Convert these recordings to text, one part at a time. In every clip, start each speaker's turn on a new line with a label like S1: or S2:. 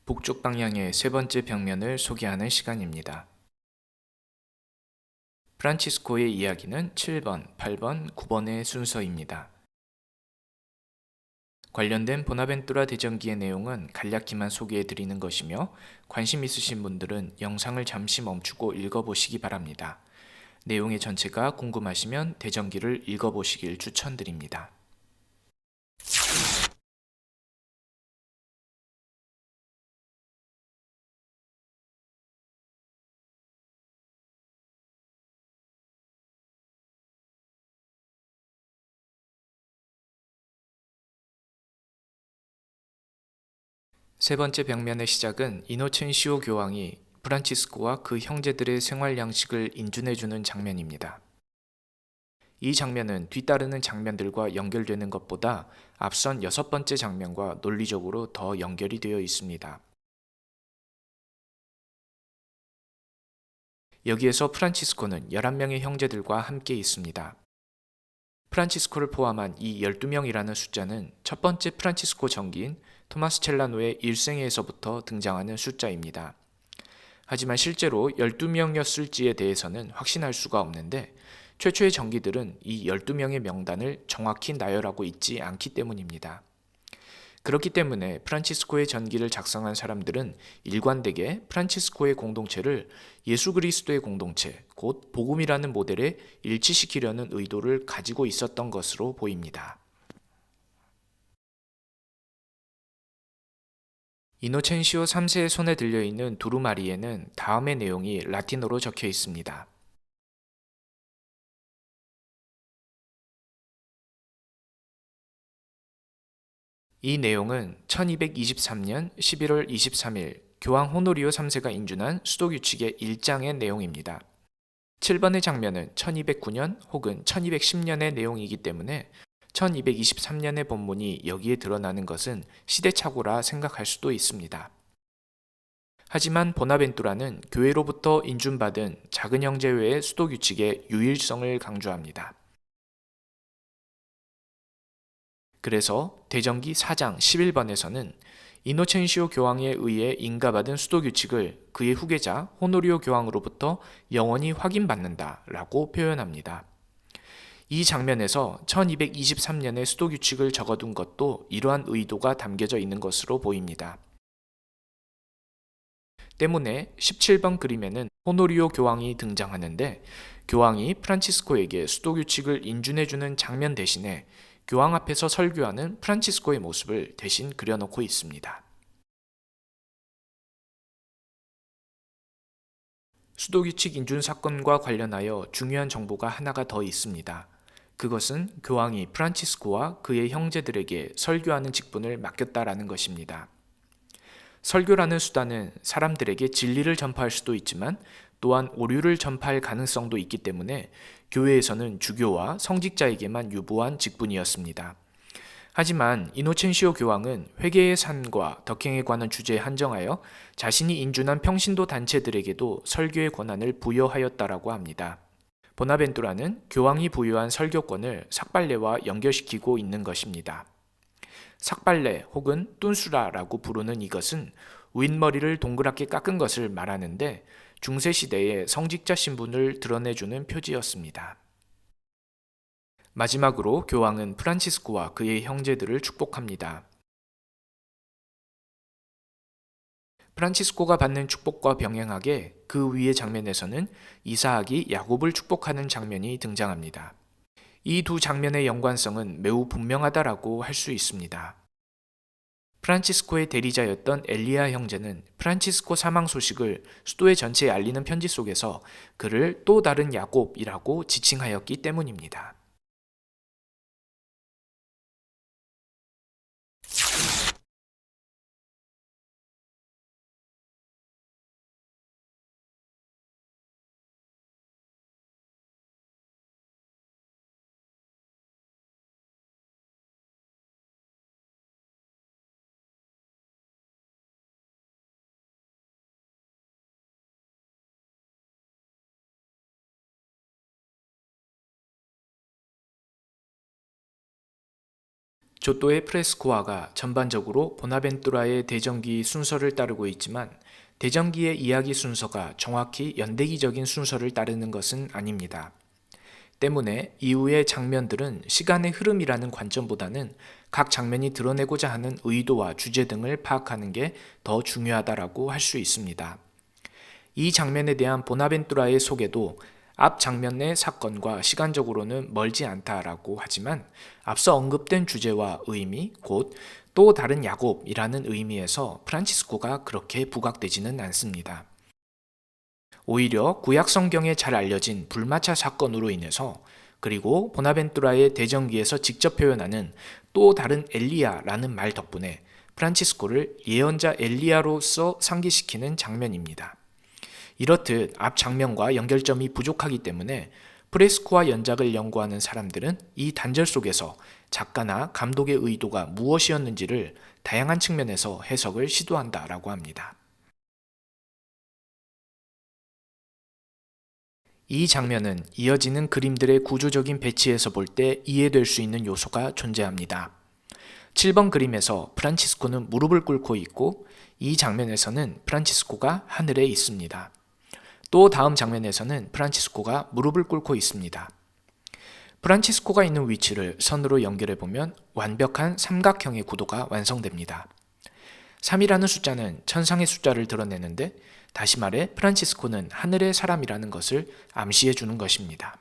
S1: 북쪽 방향의 세 번째 벽면을 소개하는 시간입니다. 프란치스코의 이야기는 7번, 8번, 9번의 순서입니다. 관련된 보나벤투라 대전기의 내용은 간략히만 소개해 드리는 것이며 관심 있으신 분들은 영상을 잠시 멈추고 읽어보시기 바랍니다. 내용의 전체가 궁금하시면 대전기를 읽어보시길 추천드립니다. 세 번째 벽면의 시작은 이노첸시오 교황이 프란치스코와 그 형제들의 생활 양식을 인준해주는 장면입니다. 이 장면은 뒤따르는 장면들과 연결되는 것보다 앞선 여섯 번째 장면과 논리적으로 더 연결이 되어 있습니다. 여기에서 프란치스코는 11명의 형제들과 함께 있습니다. 프란치스코를 포함한 이 12명이라는 숫자는 첫 번째 프란치스코 정기인 토마스 첼라노의 일생에서부터 등장하는 숫자입니다. 하지만 실제로 12명이었을지에 대해서는 확신할 수가 없는데 최초의 정기들은 이 12명의 명단을 정확히 나열하고 있지 않기 때문입니다. 그렇기 때문에 프란치스코의 전기를 작성한 사람들은 일관되게 프란치스코의 공동체를 예수 그리스도의 공동체, 곧 복음이라는 모델에 일치시키려는 의도를 가지고 있었던 것으로 보입니다. 이노첸시오 3세의 손에 들려있는 두루마리에는 다음의 내용이 라틴어로 적혀 있습니다. 이 내용은 1223년 11월 23일 교황 호노리오 3세가 인준한 수도규칙의 1장의 내용입니다. 7번의 장면은 1209년 혹은 1210년의 내용이기 때문에 1223년의 본문이 여기에 드러나는 것은 시대착오라 생각할 수도 있습니다. 하지만 보나벤투라는 교회로부터 인준받은 작은 형제 외의 수도규칙의 유일성을 강조합니다. 그래서 대전기 4장 11번에서는 이노첸시오 교황에 의해 인가받은 수도규칙을 그의 후계자 호노리오 교황으로부터 영원히 확인받는다 라고 표현합니다. 이 장면에서 1223년의 수도규칙을 적어둔 것도 이러한 의도가 담겨져 있는 것으로 보입니다. 때문에 17번 그림에는 호노리오 교황이 등장하는데 교황이 프란치스코에게 수도규칙을 인준해주는 장면 대신에 교황 앞에서 설교하는 프란치스코의 모습을 대신 그려놓고 있습니다. 수도규칙 인준 사건과 관련하여 중요한 정보가 하나가 더 있습니다. 그것은 교황이 프란치스코와 그의 형제들에게 설교하는 직분을 맡겼다라는 것입니다. 설교라는 수단은 사람들에게 진리를 전파할 수도 있지만 또한 오류를 전파할 가능성도 있기 때문에 교회에서는 주교와 성직자에게만 유보한 직분이었습니다. 하지만 이노첸시오 교황은 회개의 산과 덕행에 관한 주제에 한정하여 자신이 인준한 평신도 단체들에게도 설교의 권한을 부여하였다라고 합니다. 보나벤투라는 교황이 부여한 설교권을 삭발레와 연결시키고 있는 것입니다. 삭발레 혹은 뚠수라라고 부르는 이것은 윗머리를 동그랗게 깎은 것을 말하는데 중세시대의 성직자 신분을 드러내주는 표지였습니다. 마지막으로 교황은 프란치스코와 그의 형제들을 축복합니다. 프란치스코가 받는 축복과 병행하게 그 위의 장면에서는 이사학이 야곱을 축복하는 장면이 등장합니다. 이 두 장면의 연관성은 매우 분명하다라고 할 수 있습니다. 프란치스코의 대리자였던 엘리야 형제는 프란치스코 사망 소식을 수도의 전체에 알리는 편지 속에서 그를 또 다른 야곱이라고 지칭하였기 때문입니다. 조또의 프레스코아가 전반적으로 보나벤투라의 대전기 순서를 따르고 있지만 대전기의 이야기 순서가 정확히 연대기적인 순서를 따르는 것은 아닙니다. 때문에 이후의 장면들은 시간의 흐름이라는 관점보다는 각 장면이 드러내고자 하는 의도와 주제 등을 파악하는 게 더 중요하다라고 할 수 있습니다. 이 장면에 대한 보나벤투라의 소개도 앞 장면의 사건과 시간적으로는 멀지 않다라고 하지만 앞서 언급된 주제와 의미, 곧 또 다른 야곱이라는 의미에서 프란치스코가 그렇게 부각되지는 않습니다. 오히려 구약 성경에 잘 알려진 불마차 사건으로 인해서 그리고 보나벤투라의 대전기에서 직접 표현하는 또 다른 엘리야라는 말 덕분에 프란치스코를 예언자 엘리야로서 상기시키는 장면입니다. 이렇듯 앞 장면과 연결점이 부족하기 때문에 프레스코와 연작을 연구하는 사람들은 이 단절 속에서 작가나 감독의 의도가 무엇이었는지를 다양한 측면에서 해석을 시도한다라고 합니다. 이 장면은 이어지는 그림들의 구조적인 배치에서 볼 때 이해될 수 있는 요소가 존재합니다. 7번 그림에서 프란치스코는 무릎을 꿇고 있고 이 장면에서는 프란치스코가 하늘에 있습니다. 또 다음 장면에서는 프란치스코가 무릎을 꿇고 있습니다. 프란치스코가 있는 위치를 선으로 연결해 보면 완벽한 삼각형의 구도가 완성됩니다. 3이라는 숫자는 천상의 숫자를 드러내는데 다시 말해 프란치스코는 하늘의 사람이라는 것을 암시해 주는 것입니다.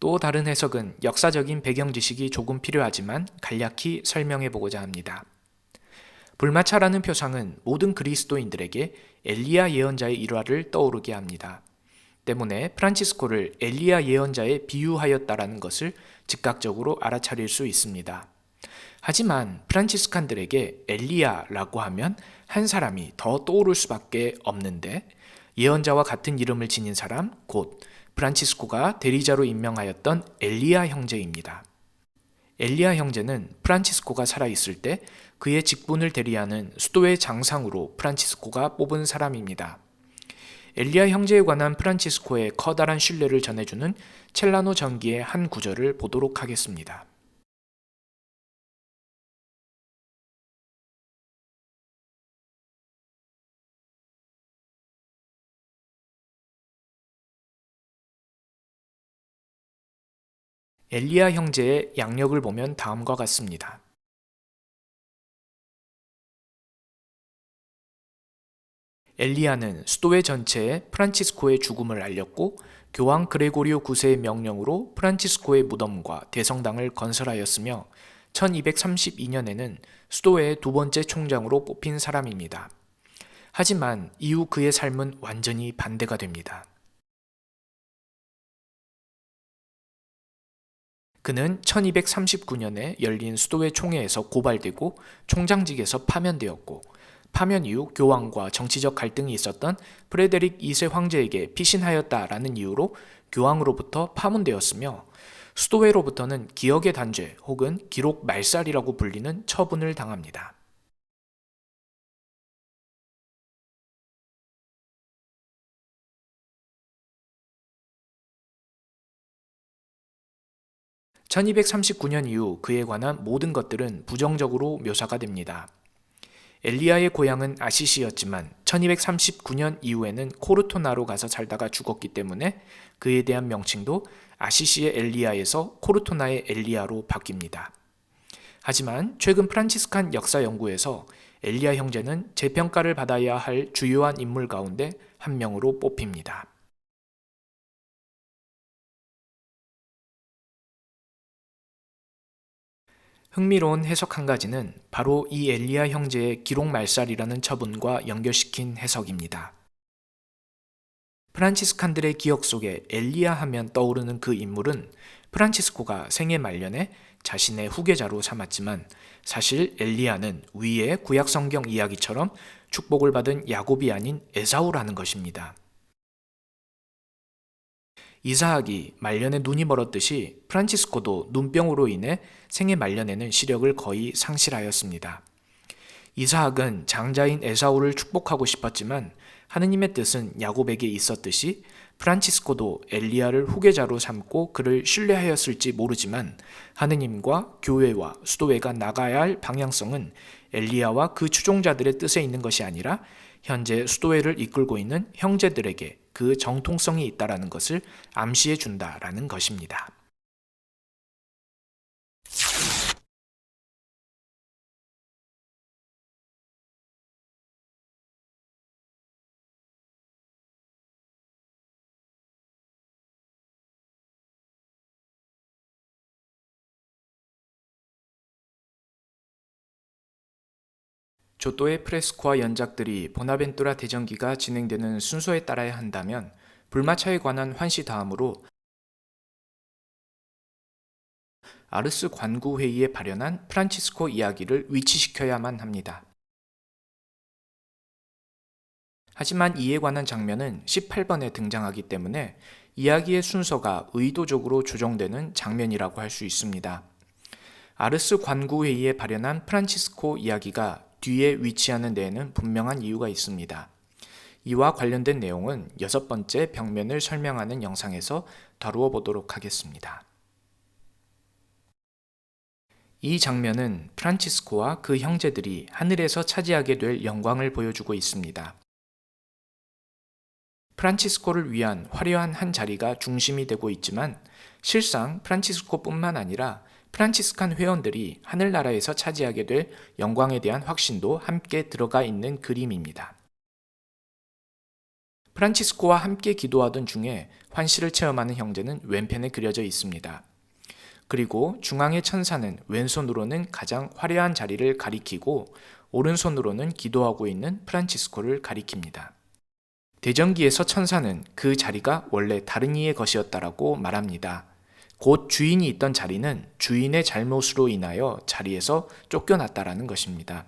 S1: 또 다른 해석은 역사적인 배경 지식이 조금 필요하지만 간략히 설명해 보고자 합니다. 불마차라는 표상은 모든 그리스도인들에게 엘리야 예언자의 일화를 떠오르게 합니다. 때문에 프란치스코를 엘리야 예언자에 비유하였다라는 것을 즉각적으로 알아차릴 수 있습니다. 하지만 프란치스칸들에게 엘리야라고 하면 한 사람이 더 떠오를 수밖에 없는데 예언자와 같은 이름을 지닌 사람, 곧 프란치스코가 대리자로 임명하였던 엘리야 형제입니다. 엘리야 형제는 프란치스코가 살아있을 때 그의 직분을 대리하는 수도의 장상으로 프란치스코가 뽑은 사람입니다. 엘리야 형제에 관한 프란치스코의 커다란 신뢰를 전해주는 첼라노 전기의 한 구절을 보도록 하겠습니다. 엘리야 형제의 양력을 보면 다음과 같습니다. 엘리야는 수도회 전체에 프란치스코의 죽음을 알렸고 교황 그레고리오 9세의 명령으로 프란치스코의 무덤과 대성당을 건설하였으며 1232년에는 수도회의 두 번째 총장으로 뽑힌 사람입니다. 하지만 이후 그의 삶은 완전히 반대가 됩니다. 그는 1239년에 열린 수도회 총회에서 고발되고 총장직에서 파면되었고 파면 이후 교황과 정치적 갈등이 있었던 프레데릭 2세 황제에게 피신하였다라는 이유로 교황으로부터 파문되었으며 수도회로부터는 기억의 단죄 혹은 기록 말살이라고 불리는 처분을 당합니다. (1239년) 이후 그에 관한 모든 것들은 부정적으로 묘사가 됩니다. 엘리야의 고향은 아시시였지만 1239년 이후에는 코르토나로 가서 살다가 죽었기 때문에 그에 대한 명칭도 아시시의 엘리야에서 코르토나의 엘리야로 바뀝니다. 하지만 최근 프란치스칸 역사 연구에서 엘리야 형제는 재평가를 받아야 할 주요한 인물 가운데 한 명으로 뽑힙니다. 흥미로운 해석 한 가지는 바로 이 엘리야 형제의 기록 말살이라는 처분과 연결시킨 해석입니다. 프란치스칸들의 기억 속에 엘리야 하면 떠오르는 그 인물은 프란치스코가 생애 말년에 자신의 후계자로 삼았지만 사실 엘리야는 위의 구약 성경 이야기처럼 축복을 받은 야곱이 아닌 에사우라는 것입니다. 이사학이 말년에 눈이 멀었듯이 프란치스코도 눈병으로 인해 생애 말년에는 시력을 거의 상실하였습니다. 이사학은 장자인 에사우를 축복하고 싶었지만 하느님의 뜻은 야곱에게 있었듯이 프란치스코도 엘리야를 후계자로 삼고 그를 신뢰하였을지 모르지만 하느님과 교회와 수도회가 나가야 할 방향성은 엘리야와 그 추종자들의 뜻에 있는 것이 아니라 현재 수도회를 이끌고 있는 형제들에게 그 정통성이 있다라는 것을 암시해 준다라는 것입니다. 조또의 프레스코와 연작들이 보나벤투라 대전기가 진행되는 순서에 따라야 한다면 불마차에 관한 환시 다음으로 아르스 관구회의에 발현한 프란치스코 이야기를 위치시켜야만 합니다. 하지만 이에 관한 장면은 18번에 등장하기 때문에 이야기의 순서가 의도적으로 조정되는 장면이라고 할 수 있습니다. 아르스 관구회의에 발현한 프란치스코 이야기가 뒤에 위치하는 데에는 분명한 이유가 있습니다. 이와 관련된 내용은 6번째 벽면을 설명하는 영상에서 다루어 보도록 하겠습니다. 이 장면은 프란치스코와 그 형제들이 하늘에서 차지하게 될 영광을 보여주고 있습니다. 프란치스코를 위한 화려한 한 자리가 중심이 되고 있지만 실상 프란치스코뿐만 아니라 프란치스칸 회원들이 하늘나라에서 차지하게 될 영광에 대한 확신도 함께 들어가 있는 그림입니다. 프란치스코와 함께 기도하던 중에 환시를 체험하는 형제는 왼편에 그려져 있습니다. 그리고 중앙의 천사는 왼손으로는 가장 화려한 자리를 가리키고 오른손으로는 기도하고 있는 프란치스코를 가리킵니다. 대전기에서 천사는 그 자리가 원래 다른 이의 것이었다라고 말합니다. 곧 주인이 있던 자리는 주인의 잘못으로 인하여 자리에서 쫓겨났다라는 것입니다.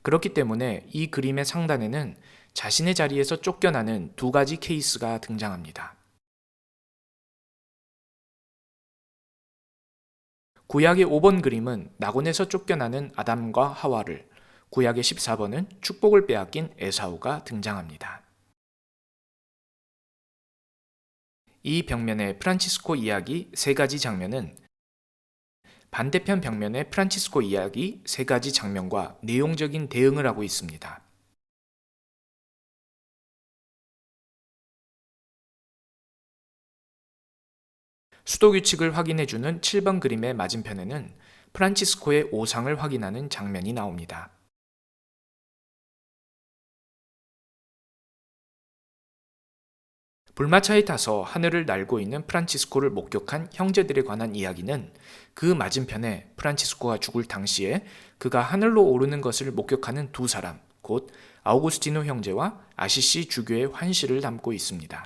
S1: 그렇기 때문에 이 그림의 상단에는 자신의 자리에서 쫓겨나는 두 가지 케이스가 등장합니다. 구약의 5번 그림은 낙원에서 쫓겨나는 아담과 하와를, 구약의 14번은 축복을 빼앗긴 에사우가 등장합니다. 이 벽면의 프란치스코 이야기 3가지 장면은 반대편 벽면의 프란치스코 이야기 3가지 장면과 내용적인 대응을 하고 있습니다. 수도 규칙을 확인해주는 7번 그림의 맞은편에는 프란치스코의 오상을 확인하는 장면이 나옵니다. 불마차에 타서 하늘을 날고 있는 프란치스코를 목격한 형제들에 관한 이야기는 그 맞은편에 프란치스코가 죽을 당시에 그가 하늘로 오르는 것을 목격하는 두 사람, 곧 아우구스티노 형제와 아시시 주교의 환시를 담고 있습니다.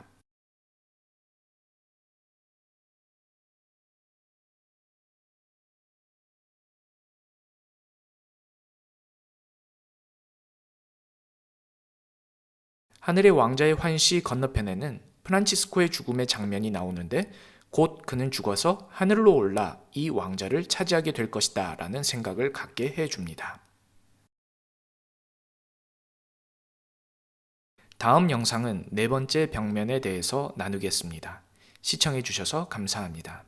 S1: 하늘의 왕자의 환시 건너편에는 프란치스코의 죽음의 장면이 나오는데 곧 그는 죽어서 하늘로 올라 이 왕자를 차지하게 될 것이다 라는 생각을 갖게 해줍니다. 다음 영상은 4번째 벽면에 대해서 나누겠습니다. 시청해 주셔서 감사합니다.